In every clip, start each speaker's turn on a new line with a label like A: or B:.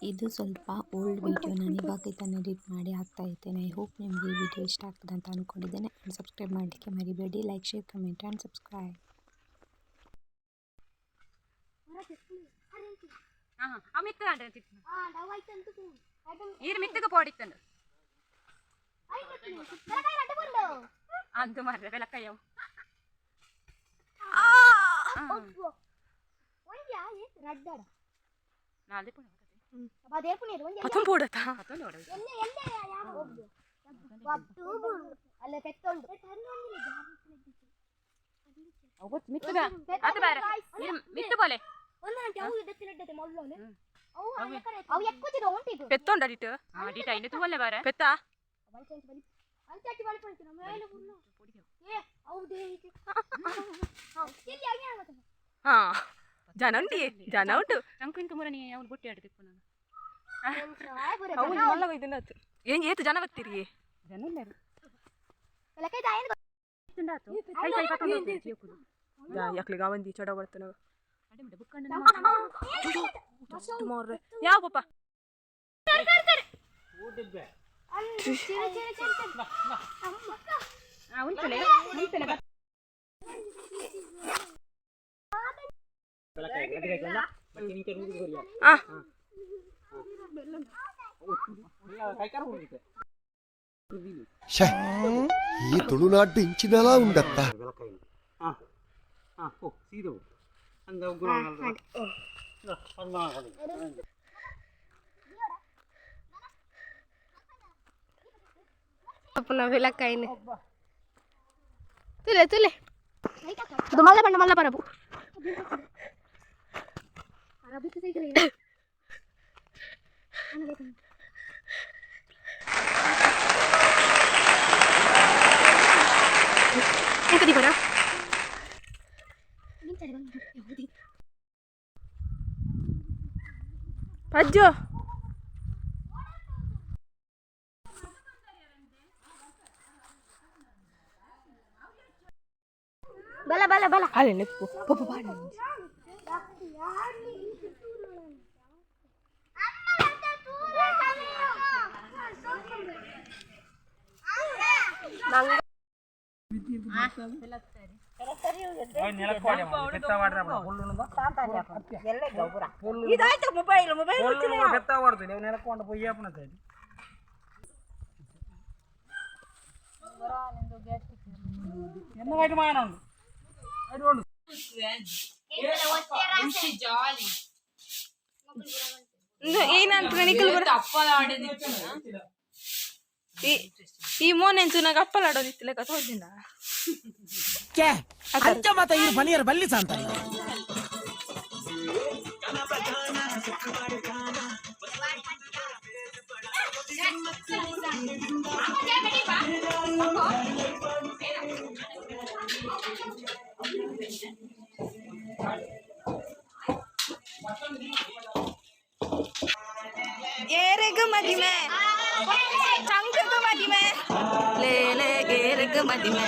A: ಇದು ಸ್ವಲ್ಪ old video, ನಾನು ಇವಾಗ ಇದನ್ನು ಎಡಿಟ್ ಮಾಡಿ ಹಾಕ್ತಾ ಇದ್ದೇನೆ. ಐ ಹೋಪ್ ನಿಮಗೆ ಈ ವಿಡಿಯೋ ಇಷ್ಟ ಆಗ್ತದೆ ಅಂತ ಅಂದ್ಕೊಂಡಿದ್ದೇನೆ. ಆ್ಯಂಡ್ ಸಬ್ಸ್ಕ್ರೈಬ್ ಮಾಡಲಿಕ್ಕೆ ಮರಿಬೇಡಿ. Like, share, comment and subscribe.
B: ಜನ ಉಂಟು ಏನ್ ಏತು ಜನ ಬರ್ತೀರಿ ಯಾಕ್ಲಿಗ ಬಂದಿ ಚಡ ಬರ್ತಾನ ಯಾವ ಪಾಪ
C: ఈ ತುಳುನಾಡು ಇಂಚಿನలా ఉండತ್ತ
D: ಬೆಳಕಾಯಿನ ತುಲೆ ತುಲೆ ಅದು ಮಲ್ಲ ಬರಬು ಎಂಕದಿ ಬರ ಅಜ್ಜೋ ಬಲ ಅಲ್ಲೇ ನೆಪ್ಪು ಪಾಪ ಬಾಡಿ ಈ ಮೋನೆಂಚು ನಾಗ ಅಪ್ಪಲಾಡೋದಿತ್ತಿಲ್ಲ ಕಥೋದಿನ
E: ಅಂಚ ಮಾತ ಈ ಮನೆಯರ ಬಲ್ಲಿ ಸಾಂತ
B: ಏರೆಗ ಮದಿಮೆ ಚಂಕಗ ಮದಿಮೆ ಲೇಲೆ ಏರೆಗ ಮದಿಮೆ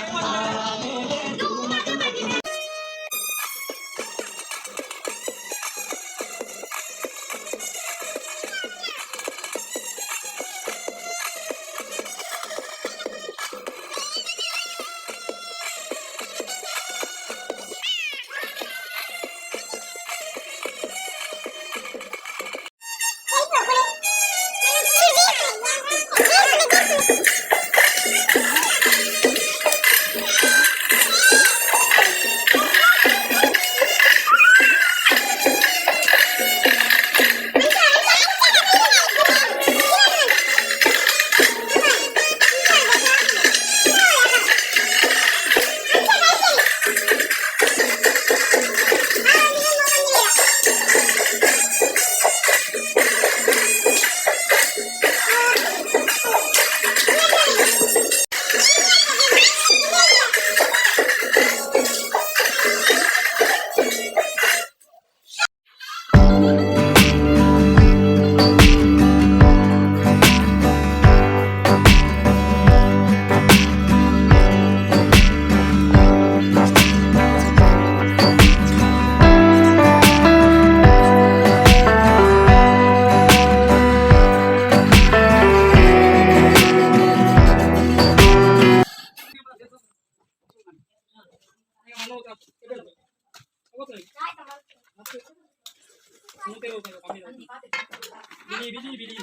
E: ಬಿಡಿ ಬಿಡಿ ಬಿಡಿ